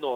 9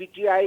PTI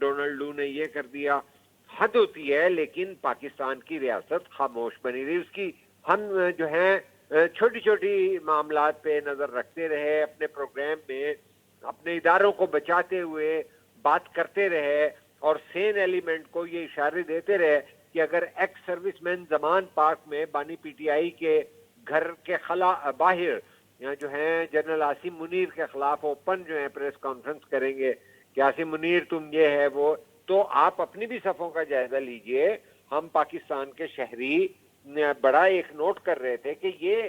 Donald لو نے یہ کر دیا. حد ہوتی ہے. لیکن پاکستان کی ریاست خاموش بنی رہی. اس کی ہم جو ہیں چھوٹی چھوٹی معاملات پہ نظر رکھتے رہے, اپنے پروگرام میں اپنے اداروں کو بچاتے ہوئے بات کرتے رہے, اور سین ایلیمنٹ کو یہ اشارے دیتے رہے کہ اگر ایکس سروس مین زمان پارک میں بانی پی ٹی آئی کے گھر کے باہر جو ہیں جنرل عاصم منیر کے خلاف اوپن جو ہے پریس کانفرنس کریں گے کہ عاصم منیر تم یہ ہے وہ, تو آپ اپنی بھی صفوں کا جائزہ لیجئے. ہم پاکستان کے شہری بڑا ایک نوٹ کر رہے تھے کہ یہ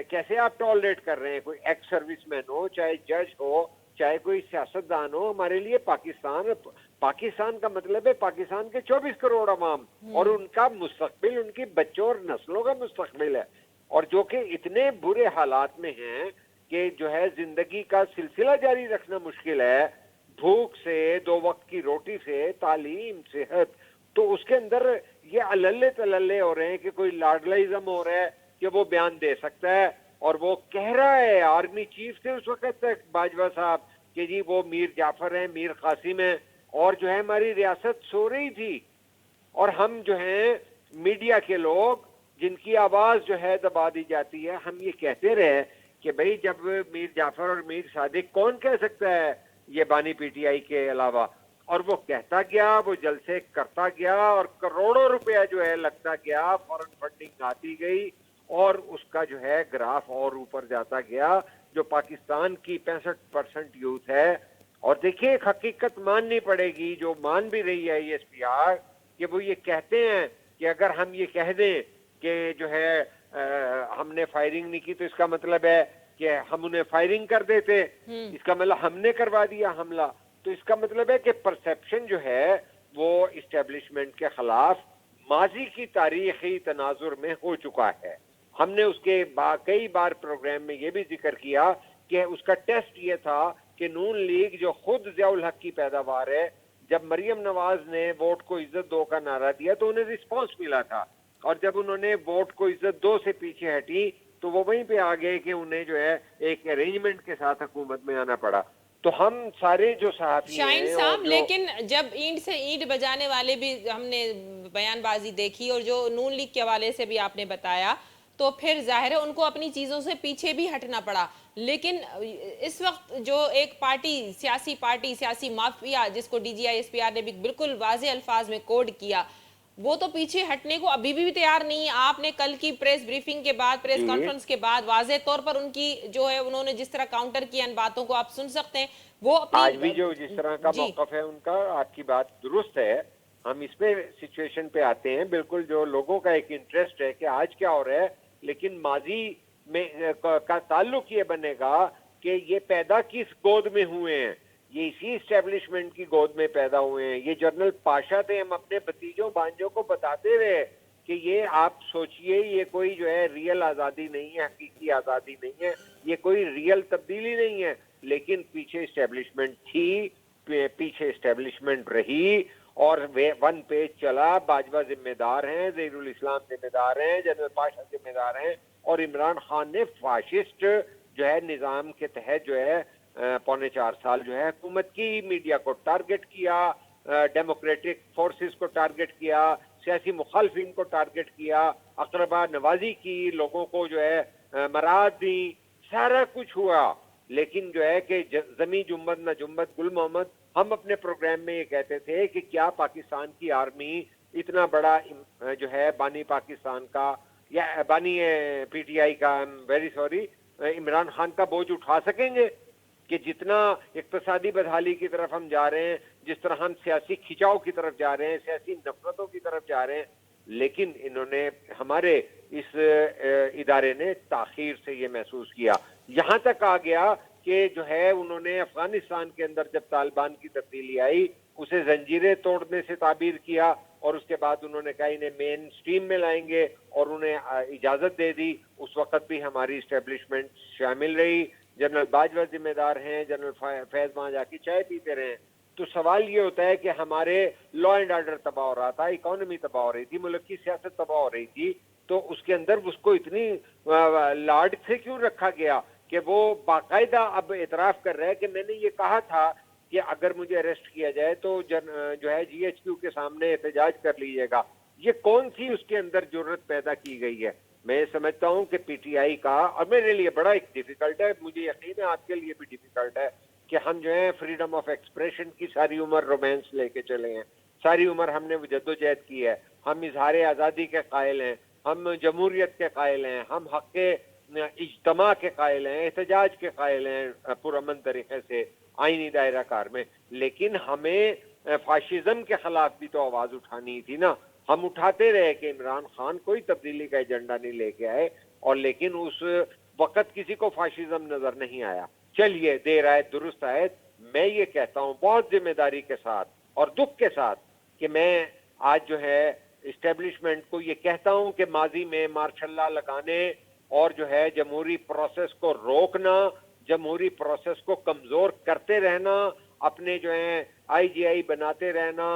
کیسے آپ ٹالریٹ کر رہے ہیں. کوئی ایکس سروس مین ہو, چاہے جج ہو, چاہے کوئی سیاستدان ہو, ہمارے لیے پاکستان کا مطلب ہے پاکستان کے 24 کروڑ عوام اور ان کا مستقبل, ان کی بچوں اور نسلوں کا مستقبل ہے, اور جو کہ اتنے برے حالات میں ہیں کہ جو ہے زندگی کا سلسلہ جاری رکھنا مشکل ہے, بھوک سے, 2 وقت کی روٹی سے, تعلیم, صحت. تو اس کے اندر یہ اللے تللے ہو رہے ہیں کہ کوئی لاڈلائزم ہو رہا ہے کہ وہ بیان دے سکتا ہے, اور وہ کہہ رہا ہے آرمی چیف سے اس وقت تک باجوہ صاحب کہ جی وہ میر جعفر ہیں, میر قاسم ہیں, اور جو ہے ہماری ریاست سو رہی تھی, اور ہم جو ہیں میڈیا کے لوگ جن کی آواز جو ہے دبا دی جاتی ہے, ہم یہ کہتے رہے کہ بھئی جب میر جعفر اور میر صادق کون کہہ سکتا ہے یہ بانی پی ٹی آئی کے علاوہ, اور وہ کہتا گیا, وہ جلسے کرتا گیا, اور کروڑوں روپیہ جو ہے لگتا گیا, فورن فنڈنگ آتی گئی, اور اس کا جو ہے گراف اور اوپر جاتا گیا. جو پاکستان کی 65% یوتھ ہے, اور دیکھیں ایک حقیقت ماننی پڑے گی جو مان بھی رہی ہے ایس پی آر, کہ وہ یہ کہتے ہیں کہ اگر ہم یہ کہہ دیں کہ جو ہے ہم نے فائرنگ نہیں کی تو اس کا مطلب ہے کہ ہم انہیں فائرنگ کر دیتے, اس کا مطلب ہم نے کروا دیا حملہ. تو اس کا مطلب ہے کہ پرسیپشن جو ہے وہ اسٹیبلشمنٹ کے خلاف ماضی کی تاریخی تناظر میں ہو چکا ہے. ہم نے اس کے کئی بار پروگرام میں یہ بھی ذکر کیا کہ اس کا ٹیسٹ یہ تھا کہ نون لیگ جو خود ضیاء الحق کی پیداوار ہے, جب مریم نواز نے ووٹ کو عزت دو کا نعرہ دیا تو انہیں رسپانس ملا تھا, اور جب انہوں نے ووٹ کو عزت دو سے پیچھے ہٹی تو وہ وہیں پہ آ گئے کہ انہیں جو ہے ایک ارینجمنٹ کے ساتھ حکومت میں آنا پڑا. تو ہم سارے جو صحافی شاہین ہیں صاحب, اور جو لیکن جب اینٹ سے اینٹ بجانے والے بھی ہم نے بیان بازی دیکھی, اور جو نون لیگ کے حوالے سے بھی آپ نے بتایا, تو پھر ظاہر ہے ان کو اپنی چیزوں سے پیچھے بھی ہٹنا پڑا. لیکن اس وقت جو ایک پارٹی, سیاسی مافیا, جس کو D G I S P R نے بھی بالکل واضح الفاظ میں کوڈ کیا, وہ تو پیچھے ہٹنے کو ابھی بھی تیار نہیں ہے. آپ نے کل کی پریس بریفنگ کے بعد, پریس کانفرنس کے بعد واضح طور پر ان کی جو ہے انہوں نے جس طرح کاؤنٹر کیا ان باتوں کو آپ سن سکتے ہیں. وہ اپنی آج بھی جو جس طرح کا موقف ہے ان کا, آپ کی بات درست ہے. ہم اس پہ سچویشن پہ آتے ہیں. بالکل جو لوگوں کا ایک انٹرسٹ ہے کہ آج کیا ہو رہا ہے, لیکن ماضی میں کا تعلق یہ بنے گا کہ یہ پیدا کس گود میں ہوئے ہیں. یہ اسی اسٹیبلشمنٹ کی گود میں پیدا ہوئے ہیں. یہ جنرل پاشا تھے. ہم اپنے بھتیجوں بانجوں کو بتاتے رہے کہ یہ آپ سوچئے یہ کوئی جو ہے ریئل آزادی نہیں ہے, حقیقی آزادی نہیں ہے, یہ کوئی ریئل تبدیلی نہیں ہے. لیکن پیچھے اسٹیبلشمنٹ تھی, پیچھے اسٹیبلشمنٹ رہی, اور ون پیج چلا. باجوہ ذمہ دار ہیں, ظہیر الاسلام ذمہ دار ہیں, جنرل پاشا ذمہ دار ہیں, اور عمران خان نے فاشسٹ جو ہے نظام کے تحت جو ہے 4.25 سال جو ہے حکومت کی, میڈیا کو ٹارگٹ کیا, ڈیموکریٹک فورسز کو ٹارگٹ کیا, سیاسی مخالفین کو ٹارگٹ کیا, اقربا نوازی کی, لوگوں کو جو ہے مراد دی, سارا کچھ ہوا. لیکن جو ہے کہ زمیں جنبد نہ جنبد گل محمد, ہم اپنے پروگرام میں یہ کہتے تھے کہ کیا پاکستان کی آرمی اتنا بڑا جو ہے بانی پاکستان کا یا بانی پی ٹی آئی کا, ویری سوری, عمران خان کا بوجھ اٹھا سکیں گے؟ کہ جتنا اقتصادی بدحالی کی طرف ہم جا رہے ہیں, جس طرح ہم سیاسی کھچاؤ کی طرف جا رہے ہیں, سیاسی نفرتوں کی طرف جا رہے ہیں, لیکن انہوں نے, ہمارے اس ادارے نے تاخیر سے یہ محسوس کیا. یہاں تک آ گیا کہ جو ہے انہوں نے افغانستان کے اندر جب طالبان کی تبدیلی آئی اسے زنجیریں توڑنے سے تعبیر کیا, اور اس کے بعد انہوں نے کہا انہیں مین سٹریم میں لائیں گے, اور انہیں اجازت دے دی. اس وقت بھی ہماری اسٹیبلشمنٹ شامل رہی. جنرل باجوہ ذمہ دار ہیں, جنرل فیض وہاں جا کے چائے پیتے رہے. تو سوال یہ ہوتا ہے کہ ہمارے لا اینڈ آرڈر تباہ ہو رہا تھا, اکانومی تباہ ہو رہی تھی, ملک کی سیاست تباہ ہو رہی تھی, تو اس کے اندر اس کو اتنی لاڈ سے کیوں رکھا گیا کہ وہ باقاعدہ اب اعتراف کر رہا ہے کہ میں نے یہ کہا تھا کہ اگر مجھے اریسٹ کیا جائے تو جو ہے جی ایچ کیو کے سامنے احتجاج کر لیجیے گا. یہ کون سی اس کے اندر جرت پیدا کی گئی ہے؟ میں سمجھتا ہوں کہ پی ٹی آئی کا، اور میرے لیے بڑا ایک ڈیفیکلٹ ہے، مجھے یقین ہے آپ کے لیے بھی ڈیفیکلٹ ہے، کہ ہم جو ہے فریڈم آف ایکسپریشن کی ساری عمر رومانس لے کے چلے ہیں، ساری عمر ہم نے جدوجہد کی ہے، ہم اظہار آزادی کے قائل ہیں، ہم جمہوریت کے قائل ہیں، ہم حق اجتماع کے قائل ہیں، احتجاج کے قائل ہیں پرامن طریقے سے آئینی دائرہ کار میں. لیکن ہمیں فاشزم کے خلاف بھی تو آواز اٹھانی تھی نا. ہم اٹھاتے رہے کہ عمران خان کوئی تبدیلی کا ایجنڈا نہیں لے کے آئے، اور لیکن اس وقت کسی کو فاشزم نظر نہیں آیا. چلیے دیر آئے درست آئے. میں یہ کہتا ہوں بہت ذمہ داری کے ساتھ اور دکھ کے ساتھ کہ میں آج جو ہے اسٹیبلشمنٹ کو یہ کہتا ہوں کہ ماضی میں مارشل لا لگانے اور جو ہے جمہوری پروسیس کو روکنا، جمہوری پروسیس کو کمزور کرتے رہنا، اپنے جو ہیں آئی جی آئی بناتے رہنا،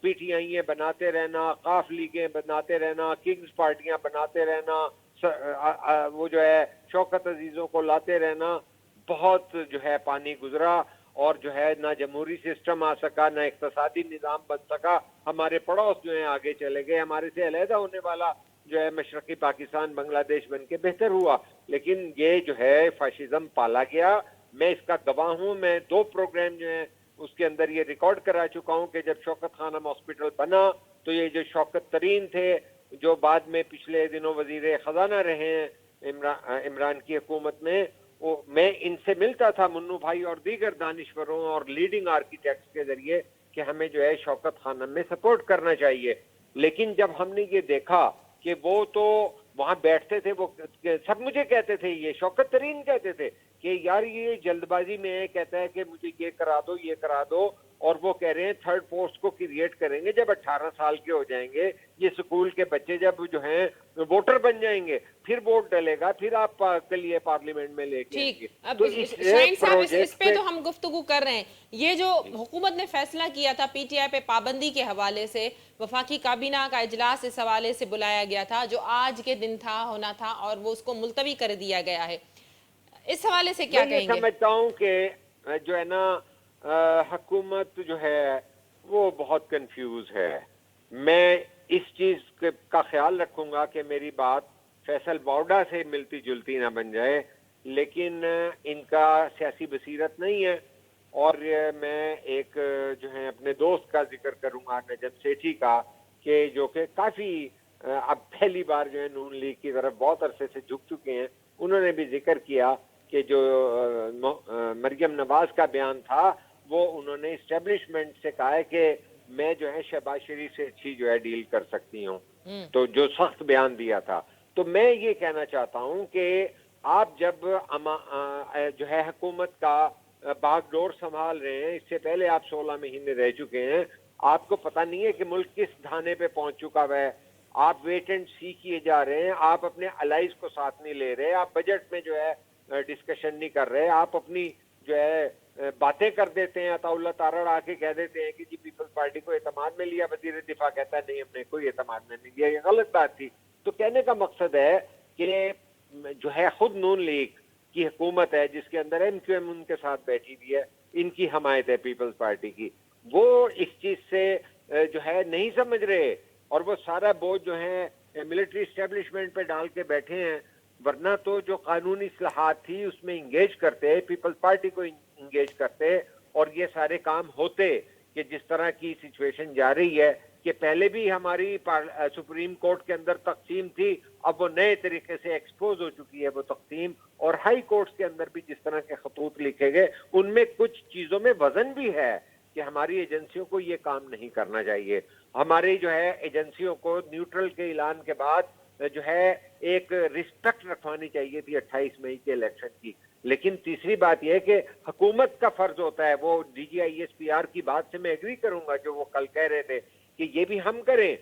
پی ٹی آئی بناتے رہنا، قاف لیگیں بناتے رہنا، کنگز پارٹیاں بناتے رہنا، وہ جو ہے شوکت عزیزوں کو لاتے رہنا، بہت جو ہے پانی گزرا، اور جو ہے نہ جمہوری سسٹم آ سکا، نہ اقتصادی نظام بن سکا. ہمارے پڑوس جو ہیں آگے چلے گئے، ہمارے سے علیحدہ ہونے والا جو ہے مشرقی پاکستان بنگلہ دیش بن کے بہتر ہوا. لیکن یہ جو ہے فاشزم پالا گیا. میں اس کا گواہ ہوں. میں 2 پروگرام جو ہیں اس کے اندر یہ ریکارڈ کرا چکا ہوں کہ جب شوکت خانم ہاسپٹل بنا تو یہ جو شوکت ترین تھے، جو بعد میں پچھلے دنوں وزیر خزانہ رہے ہیں عمران کی حکومت میں، میں ان سے ملتا تھا، منو بھائی اور دیگر دانشوروں اور لیڈنگ آرکیٹیکٹس کے ذریعے، کہ ہمیں جو ہے شوکت خانم میں سپورٹ کرنا چاہیے. لیکن جب ہم نے یہ دیکھا کہ وہ تو وہاں بیٹھتے تھے، وہ سب مجھے کہتے تھے، یہ شوکت ترین کہتے تھے کہ یار یہ جلد بازی میں کہتا ہے کہ مجھے یہ کرا دو یہ کرا دو، اور وہ کہہ رہے ہیں تھرڈ پوسٹ کو کریٹ کریں گے جب 18 سال کے ہو جائیں گے یہ اسکول کے بچے، جب جو ہیں ووٹر بن جائیں گے، پھر ووٹ ڈلے گا، پھر آپ کے لیے پارلیمنٹ میں لے کے آئیں گے. ٹھیک. اب تو شاہین صاحب اس پروجیکٹ پہ تو ہم گفتگو کر رہے ہیں. یہ جو حکومت نے فیصلہ کیا تھا پی ٹی آئی پہ پابندی کے حوالے سے، وفاقی کابینہ کا اجلاس اس حوالے سے بلایا گیا تھا جو آج کے دن ہونا تھا، اور وہ اس کو ملتوی کر دیا گیا ہے. اس حوالے سے کیا میں یہ کہیں گے؟ سمجھتا ہوں کہ جو ہے نا حکومت جو ہے وہ بہت کنفیوز ہے. میں اس چیز کا خیال رکھوں گا کہ میری بات فیصل باوڈا سے ملتی جلتی نہ بن جائے، لیکن ان کا سیاسی بصیرت نہیں ہے. اور میں ایک جو ہے اپنے دوست کا ذکر کروں گا، نجم سیٹھی کا، کہ جو کہ کافی اب پہلی بار جو ہے نون لیگ کی طرف بہت عرصے سے جھک چکے ہیں. انہوں نے بھی ذکر کیا کہ جو مریم نواز کا بیان تھا وہ انہوں نے اسٹیبلشمنٹ سے کہا ہے کہ میں جو ہے شہباز شریف سے اچھی جو ہے ڈیل کر سکتی ہوں، تو جو سخت بیان دیا تھا. تو میں یہ کہنا چاہتا ہوں کہ آپ جب جو ہے حکومت کا باغ ڈور سنبھال رہے ہیں، اس سے پہلے آپ 16 مہینے رہ چکے ہیں، آپ کو پتہ نہیں ہے کہ ملک کس دھانے پہ پہنچ چکا ہے. آپ ویٹ اینڈ سی کیے جا رہے ہیں، آپ اپنے الائز کو ساتھ نہیں لے رہے، آپ بجٹ میں جو ہے ڈسکشن نہیں کر رہے، آپ اپنی جو ہے باتیں کر دیتے ہیں. عطا اللہ تارڑ آ کے کہہ دیتے ہیں کہ جی پیپلز پارٹی کو اعتماد میں لیا، وزیر دفاع کہتا ہے نہیں ہم نے کوئی اعتماد میں نہیں لیا. یہ غلط بات تھی. تو کہنے کا مقصد ہے کہ جو ہے خود نون لیگ کی حکومت ہے جس کے اندر ایم کیو ایم ان کے ساتھ بیٹھی ہوئی ہے، ان کی حمایت ہے پیپلز پارٹی کی، وہ اس چیز سے جو ہے نہیں سمجھ رہے، اور وہ سارا بوجھ جو ہے ملٹری اسٹیبلشمنٹ پہ ڈال کے بیٹھے ہیں. ورنہ تو جو قانونی اصلاحات تھی اس میں انگیج کرتے، پیپلز پارٹی کو انگیج کرتے، اور یہ سارے کام ہوتے. کہ جس طرح کی سچویشن جا رہی ہے کہ پہلے بھی ہماری سپریم کورٹ کے اندر تقسیم تھی، اب وہ نئے طریقے سے ایکسپوز ہو چکی ہے وہ تقسیم، اور ہائی کورٹس کے اندر بھی جس طرح کے خطوط لکھے گئے ان میں کچھ چیزوں میں وزن بھی ہے کہ ہماری ایجنسیوں کو یہ کام نہیں کرنا چاہیے. ہماری جو ہے ایجنسیوں کو نیوٹرل کے اعلان کے بعد جو ہے ایک رسپیکٹ رکھوانی چاہیے تھی 28 مئی کے الیکشن کی. لیکن تیسری بات یہ ہے کہ حکومت کا فرض ہوتا ہے، وہ D G I S P R کی بات سے میں ایگری کروں گا جو وہ کل کہہ رہے تھے کہ یہ بھی ہم کریں.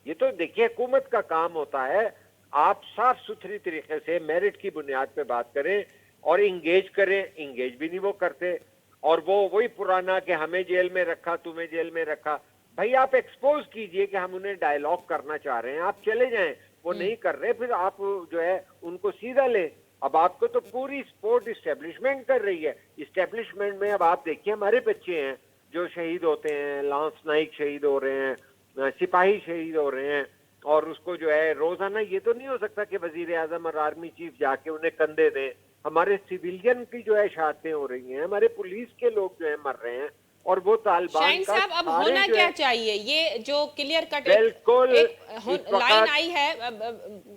یہ تو دیکھیے حکومت کا کام ہوتا ہے، آپ صاف ستھری طریقے سے میرٹ کی بنیاد پہ بات کریں اور انگیج کریں. انگیج بھی نہیں وہ کرتے، اور وہی پرانا کہ ہمیں جیل میں رکھا تمہیں جیل میں رکھا. بھائی آپ ایکسپوز کیجئے کہ ہم انہیں ڈائیلاگ کرنا چاہ رہے ہیں، آپ چلے جائیں. وہ نہیں کر رہے، پھر آپ جو ہے ان کو سیدھا لیں. اب آپ کو تو پوری سپورٹ اسٹیبلشمنٹ کر رہی ہے. اسٹیبلشمنٹ میں اب آپ دیکھیے ہمارے بچے ہیں جو شہید ہوتے ہیں, لانس نائک شہید ہو رہے ہیں, سپاہی شہید ہو رہے ہیں, اور اس کو جو ہے روزانہ یہ تو نہیں ہو سکتا کہ وزیر اعظم اور آرمی چیف جا کے انہیں کندھے دیں. ہمارے سویلین کی جو ہے شہادتیں ہو رہی ہیں, ہمارے پولیس کے لوگ جو ہے مر رہے ہیں, اور وہ طالبان شاہین کا صاحب اب سارے ہونا جو کیا ہے چاہیے؟ یہ جو کلیئر کٹ بالکل ایک اس لائن وقت آئی ہے,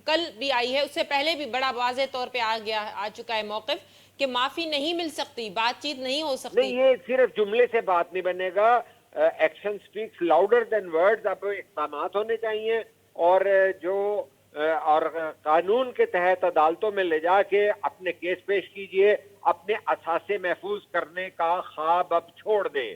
کل بھی آئی ہے, اس سے پہلے بھی بڑا واضح طور پہ آ چکا ہے موقف کہ معافی نہیں مل سکتی, بات چیت نہیں ہو نہیں, سکتی. یہ صرف جملے سے بات نہیں بنے گا. Action speaks louder than words. اب اقدامات ہونے چاہیے, اور جو اور قانون کے تحت عدالتوں میں لے جا کے اپنے کیس پیش کیجئے. اپنے اثاثے محفوظ کرنے کا خواب اب چھوڑ دیں.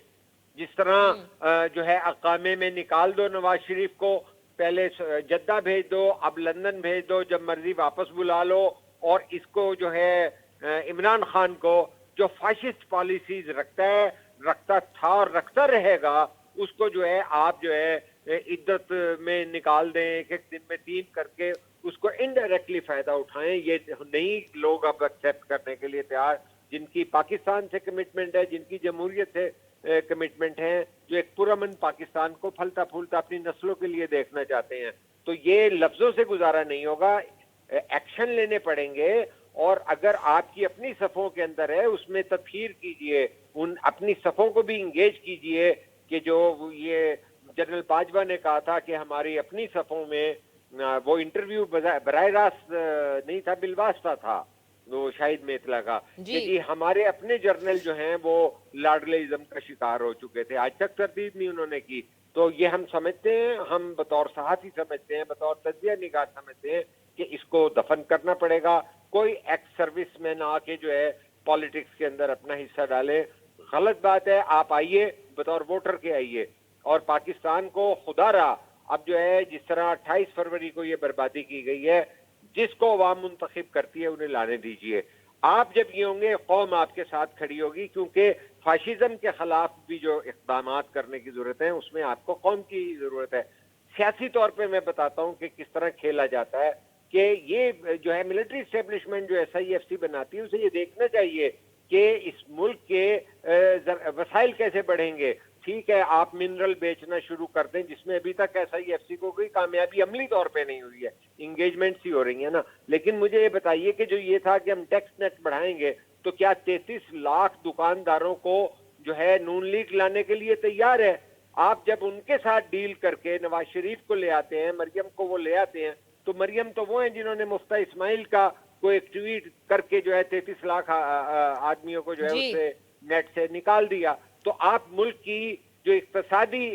جس طرح جو ہے اقامے میں نکال دو نواز شریف کو, پہلے جدہ بھیج دو, اب لندن بھیج دو, جب مرضی واپس بلا لو. اور اس کو جو ہے عمران خان کو جو فاشسٹ پالیسیز رکھتا تھا اور رکھتا رہے گا, اس کو جو ہے آپ جو ہے عدت میں نکال دیں, ایک ایک دن میں 3 کر کے اس کو انڈائریکٹلی فائدہ اٹھائیں. یہ نہیں لوگ اب ایکسیپٹ کرنے کے لیے تیار, جن کی پاکستان سے کمٹمنٹ ہے, جن کی جمہوریت سے کمٹمنٹ ہے, جو ایک پرامن پاکستان کو پھلتا پھولتا اپنی نسلوں کے لیے دیکھنا چاہتے ہیں. تو یہ لفظوں سے گزارا نہیں ہوگا, ایکشن لینے پڑیں گے. اور اگر آپ کی اپنی صفوں کے اندر ہے, اس میں تطہیر کیجئے, ان اپنی صفوں کو بھی انگیج کیجئے. کہ جو یہ جنرل باجوہ نے کہا تھا کہ ہماری اپنی صفوں میں, وہ انٹرویو براہ راست نہیں تھا, بالواسطہ تھا وہ شاہد میں اطلاع کا, کہ جی ہمارے اپنے جرنل جو ہیں وہ لاڈلے کا شکار ہو چکے تھے, آج تک تردید نہیں انہوں نے کی. تو یہ ہم سمجھتے ہیں, ہم بطور صحافی سمجھتے ہیں, بطور تجزیہ نگار سمجھتے ہیں کہ اس کو دفن کرنا پڑے گا. کوئی ایکس سروس مین آ کے جو ہے پالیٹکس کے اندر اپنا حصہ ڈالے, غلط بات ہے. آپ آئیے, بطور ووٹر کے آئیے, اور پاکستان کو خدا را اب جو ہے جس طرح 28 فروری کو یہ بربادی کی گئی ہے, جس کو عوام منتخب کرتی ہے انہیں لانے دیجئے. آپ جب یہ ہوں گے, قوم آپ کے ساتھ کھڑی ہوگی, کیونکہ فاشزم کے خلاف بھی جو اقدامات کرنے کی ضرورت ہے, اس میں آپ کو قوم کی ضرورت ہے. سیاسی طور پہ میں بتاتا ہوں کہ کس طرح کھیلا جاتا ہے, کہ یہ جو ہے ملٹری اسٹیبلشمنٹ جو SIFC بناتی ہے, اسے یہ دیکھنا چاہیے کہ اس ملک کے وسائل کیسے بڑھیں گے. ٹھیک ہے, آپ منرل بیچنا شروع کر دیں, جس میں ابھی تک SIFC کو کوئی کامیابی عملی طور پہ نہیں ہوئی ہے, انگیجمنٹس ہی ہو رہی ہیں نا. لیکن مجھے یہ بتائیے کہ جو یہ تھا کہ ہم ٹیکس نیٹ بڑھائیں گے, تو کیا 33 لاکھ دکانداروں کو جو ہے نون لیگ لانے کے لیے تیار ہے؟ آپ جب ان کے ساتھ ڈیل کر کے نواز شریف کو لے آتے ہیں, مریم کو وہ لے آتے ہیں, تو مریم تو وہ ہیں جنہوں نے مفتہ اسماعیل کا کو ایک ٹویٹ کر کے جو ہے 33 لاکھ آدمیوں کو جو ہے اس سے نیٹ سے نکال دیا. تو آپ ملک کی جو اقتصادی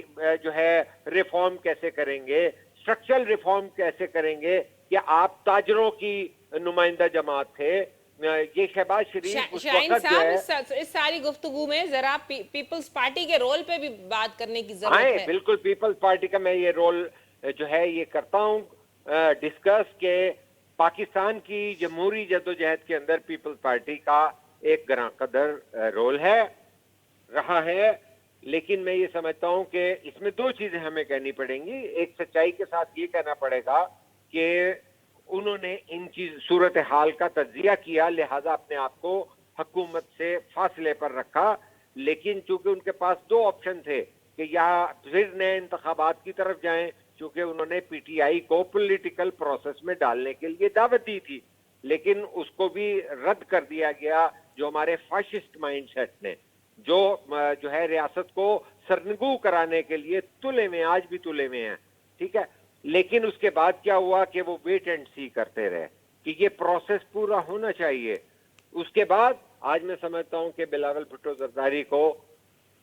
جو ہے ریفارم کیسے کریں گے, اسٹرکچرل ریفارم کیسے کریں گے, کہ آپ تاجروں کی نمائندہ جماعت تھے. یہ شہباز شریف اس شاہین وقت جو ہے, صاحب اس ساری گفتگو میں ذرا پیپلز پارٹی کے رول پہ بھی بات کرنے کی ضرورت ہے. بالکل پیپلز پارٹی کا میں یہ رول جو ہے یہ کرتا ہوں ڈسکس, کہ پاکستان کی جمہوری جدوجہد کے اندر پیپلز پارٹی کا ایک گراں قدر رول ہے, رہا ہے. لیکن میں یہ سمجھتا ہوں کہ اس میں 2 چیزیں ہمیں کہنی پڑیں گی. ایک, سچائی کے ساتھ یہ کہنا پڑے گا کہ انہوں نے ان چیز صورتحال کا تجزیہ کیا, لہذا اپنے آپ کو حکومت سے فاصلے پر رکھا. لیکن چونکہ ان کے پاس 2 آپشن تھے, کہ یا پھر نئے انتخابات کی طرف جائیں, چونکہ انہوں نے PTI کو پولیٹیکل پروسیس میں ڈالنے کے لیے دعوت دی تھی, لیکن اس کو بھی رد کر دیا گیا جو ہمارے فاشسٹ مائنڈ سیٹ نے, جو ہے ریاست کو سرنگو کرانے کے لیے تلے میں, آج بھی تلے میں ہیں. ٹھیک ہے, لیکن اس کے بعد کیا ہوا کہ وہ ویٹ اینڈ سی کرتے رہے کہ یہ پروسیس پورا ہونا چاہیے. اس کے بعد آج میں سمجھتا ہوں کہ بلاول بھٹو زرداری کو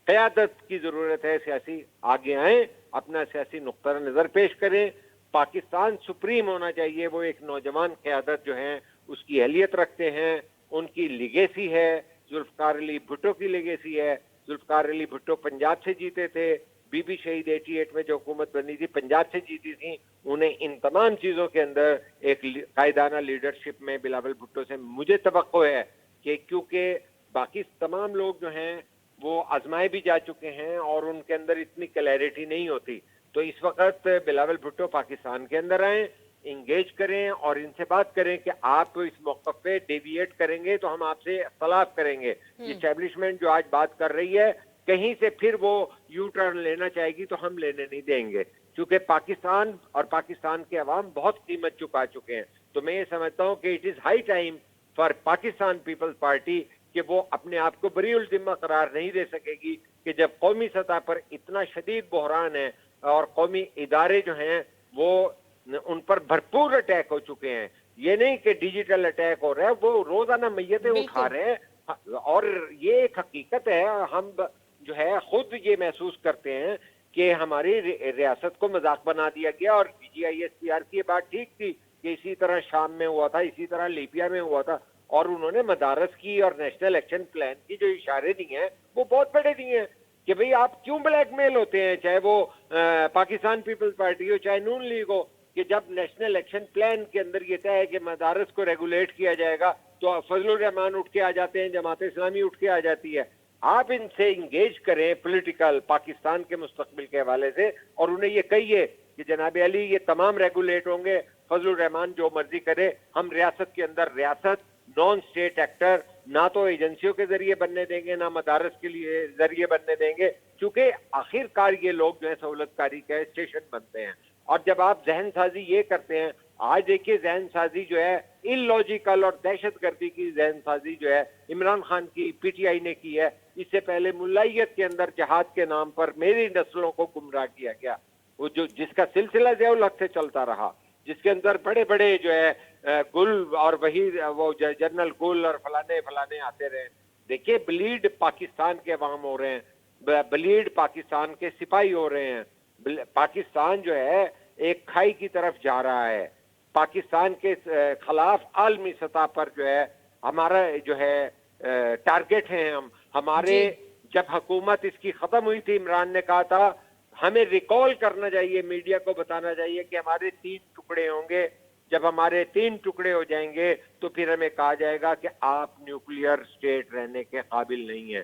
قیادت کی ضرورت ہے, سیاسی آگے آئیں, اپنا سیاسی نقطہ نظر پیش کریں. پاکستان سپریم ہونا چاہیے, وہ ایک نوجوان قیادت جو ہیں اس کی اہلیت رکھتے ہیں, ان کی لیگیسی ہے, ذوالفقار علی بھٹو کی لیگیسی ہے. ذوالفقار علی بھٹو پنجاب سے جیتے تھے, بی بی شہید 88 میں جو حکومت بنی تھی پنجاب سے جیتی تھی. انہیں ان تمام چیزوں کے اندر ایک قائدانہ لیڈرشپ میں بلاول بھٹو سے مجھے توقع ہے, کہ کیونکہ باقی تمام لوگ جو ہیں وہ آزمائے بھی جا چکے ہیں اور ان کے اندر اتنی کلیئرٹی نہیں ہوتی. تو اس وقت بلاول بھٹو پاکستان کے اندر آئیں, انگیج کریں اور ان سے بات کریں کہ آپ اس موقف پہ ڈیویٹ کریں گے تو ہم آپ سے اختلاف کریں گے. اسٹیبلشمنٹ جو آج بات کر رہی ہے کہیں سے پھر وہ یو ٹرن لینا چاہے گی تو ہم لینے نہیں دیں گے, کیونکہ پاکستان اور پاکستان کے عوام بہت قیمت چکا چکے ہیں. تو میں یہ سمجھتا ہوں کہ it is high time for Pakistan Peoples Party کہ وہ اپنے آپ کو بری الذمہ قرار نہیں دے سکے گی کہ جب قومی سطح پر اتنا شدید بحران ہے اور قومی ادارے جو ہیں وہ ان پر بھرپور اٹیک ہو چکے ہیں. یہ نہیں کہ ڈیجیٹل اٹیک ہو رہا ہے, وہ روزانہ میتیں اٹھا رہے ہیں اور یہ ایک حقیقت ہے. ہم جو ہے خود یہ محسوس کرتے ہیں کہ ہماری ریاست کو مذاق بنا دیا گیا, اور DGISPR کی یہ بات ٹھیک تھی کہ اسی طرح شام میں ہوا تھا, اسی طرح لیبیا میں ہوا تھا, اور انہوں نے مدارس کی اور نیشنل ایکشن پلان کی جو اشارے دیے ہیں وہ بہت بڑے دیے ہیں کہ بھئی آپ کیوں بلیک میل ہوتے ہیں, چاہے وہ پاکستان پیپلز پارٹی ہو چاہے نون لیگ ہو, کہ جب نیشنل ایکشن پلان کے اندر یہ طے ہے کہ مدارس کو ریگولیٹ کیا جائے گا تو فضل الرحمان اٹھ کے آ جاتے ہیں, جماعت اسلامی اٹھ کے آ جاتی ہے. آپ ان سے انگیج کریں پولیٹیکل پاکستان کے مستقبل کے حوالے سے, اور انہیں یہ کہیے کہ جناب علی یہ تمام ریگولیٹ ہوں گے, فضل الرحمان جو مرضی کرے, ہم ریاست کے اندر ریاست نان اسٹیٹ ایکٹر نہ تو ایجنسیوں کے ذریعے بننے دیں گے نہ مدارس کے لیے ذریعے بننے دیں گے, کیونکہ آخر کار یہ لوگ جو ہے سہولت کاری کا اسٹیشن بنتے ہیں. اور جب آپ ذہن سازی یہ کرتے ہیں, آج دیکھیے ذہن سازی جو ہے ان لاجیکل اور دہشت گردی کی ذہن سازی جو ہے عمران خان کی PTI نے کی ہے. اس سے پہلے ملائیت کے اندر جہاد کے نام پر میری نسلوں کو گمراہ کیا گیا, وہ جو جس کا سلسلہ ضیاء الحق سے چلتا رہا, جس کے اندر بڑے بڑے جو ہے گل اور وہی وہ جنرل گل اور فلانے آتے رہے. دیکھیے بلیڈ پاکستان کے عوام ہو رہے ہیں, بلیڈ پاکستان کے سپاہی ہو رہے ہیں. پاکستان جو ہے ایک کھائی کی طرف جا رہا ہے. پاکستان کے خلاف عالمی سطح پر جو ہے ہمارا جو ہے ٹارگٹ ہیں ہمارے جب حکومت اس کی ختم ہوئی تھی, عمران نے کہا تھا ہمیں ریکال کرنا چاہیے, میڈیا کو بتانا چاہیے کہ ہمارے 3 ٹکڑے ہوں گے, جب ہمارے 3 ٹکڑے ہو جائیں گے تو پھر ہمیں کہا جائے گا کہ آپ نیوکلیئر سٹیٹ رہنے کے قابل نہیں ہیں.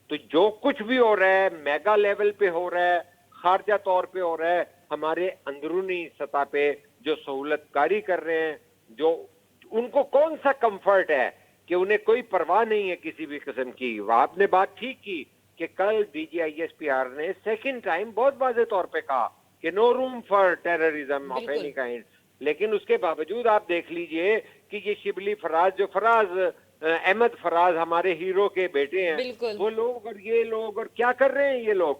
تو جو کچھ بھی ہو رہا ہے میگا لیول پہ ہو رہا ہے, خارجہ طور پہ ہو رہا ہے, ہمارے اندرونی سطح پہ جو سہولت کاری کر رہے ہیں, جو ان کو کون سا کمفرٹ ہے کہ انہیں کوئی پرواہ نہیں ہے کسی بھی قسم کی. آپ نے بات ٹھیک کی کہ کل DGISPR نے سیکنڈ ٹائم بہت واضح طور پہ کہا کہ no room for terrorism of any kind, لیکن اس کے باوجود آپ دیکھ لیجئے کہ یہ شبلی فراز جو احمد فراز ہمارے ہیرو کے بیٹے ہیں, وہ لوگ اور یہ لوگ اور کیا کر رہے ہیں, یہ لوگ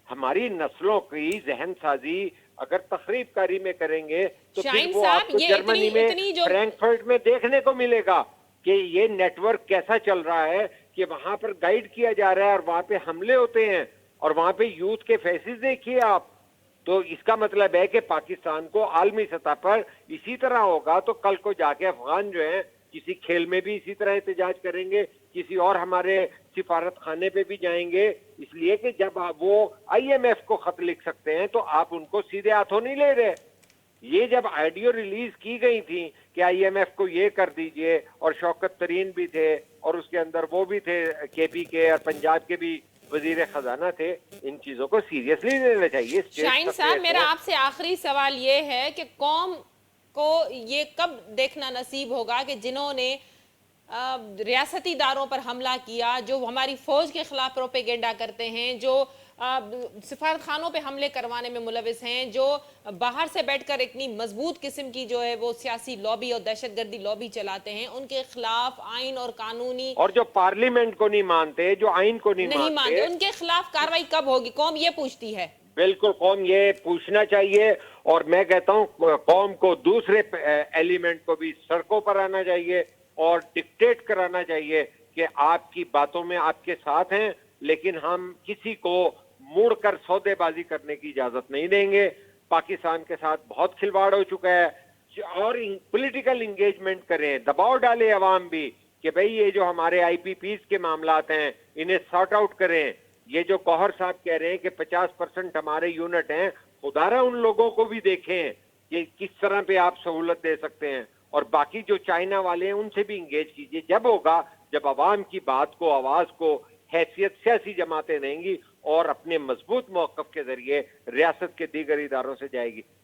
ہماری نسلوں کی ذہن سازی اگر تخریب کاری میں کریں گے تو پھر وہ آپ کو جرمنی میں فرینکفرٹ میں دیکھنے کو ملے گا کہ یہ نیٹ ورک کیسا چل رہا ہے, کہ وہاں پر گائیڈ کیا جا رہا ہے اور وہاں پہ حملے ہوتے ہیں اور وہاں پہ یوتھ کے فیسز دیکھیے آپ. تو اس کا مطلب ہے کہ پاکستان کو عالمی سطح پر اسی طرح ہوگا تو کل کو جا کے افغان جو ہیں کسی کھیل میں بھی اسی طرح احتجاج کریں گے, کسی اور ہمارے سفارت خانے پہ بھی جائیں گے, اس لیے کہ جب وہ IMF کو خط لکھ سکتے ہیں تو آپ ان کو سیدھے ہاتھوں نہیں لے رہے. یہ جب آڈیو ریلیز کی گئی تھی کہ IMF کو یہ کر دیجئے, اور شوکت ترین بھی تھے اور اس کے اندر وہ بھی تھے KP کے اور پنجاب کے بھی وزیر خزانہ تھے, ان چیزوں کو سیریسلی لینا چاہیے. شاہین صاحب میرا آپ سے آخری سوال یہ ہے کہ قوم کو یہ کب دیکھنا نصیب ہوگا کہ جنہوں نے ریاستی اداروں پر حملہ کیا, جو ہماری فوج کے خلاف پروپیگنڈا کرتے ہیں, جو سفارت خانوں پہ حملے کروانے میں ملوث ہیں, جو باہر سے بیٹھ کر اتنی مضبوط قسم کی جو ہے وہ سیاسی لابی اور دہشت گردی لابی چلاتے ہیں, ان کے خلاف آئین اور قانونی اور جو پارلیمنٹ کو نہیں مانتے, جو آئین کو نہیں مانتے, ان کے خلاف کاروائی کب ہوگی؟ قوم یہ پوچھتی ہے. بالکل قوم یہ پوچھنا چاہیے, اور میں کہتا ہوں قوم کو دوسرے ایلیمنٹ کو بھی سڑکوں پر آنا چاہیے اور ڈکٹیٹ کرانا چاہیے کہ آپ کی باتوں میں آپ کے ساتھ ہیں, لیکن ہم کسی کو موڑ کر سودے بازی کرنے کی اجازت نہیں دیں گے. پاکستان کے ساتھ بہت کھلواڑ ہو چکا ہے, اور پولیٹیکل انگیجمنٹ کریں, دباؤ ڈالے عوام بھی کہ بھئی یہ جو ہمارے IPPs کے معاملات ہیں انہیں سارٹ آؤٹ کریں. یہ جو کوہر صاحب کہہ رہے ہیں کہ 50% ہمارے یونٹ ہیں, خدارہ ان لوگوں کو بھی دیکھیں کہ کس طرح پہ آپ سہولت دے سکتے ہیں, اور باقی جو چائنا والے ہیں ان سے بھی انگیج کیجئے. جب ہوگا جب عوام کی بات کو, آواز کو حیثیت سیاسی جماعتیں دیں گی اور اپنے مضبوط موقف کے ذریعے ریاست کے دیگر اداروں سے جائے گی.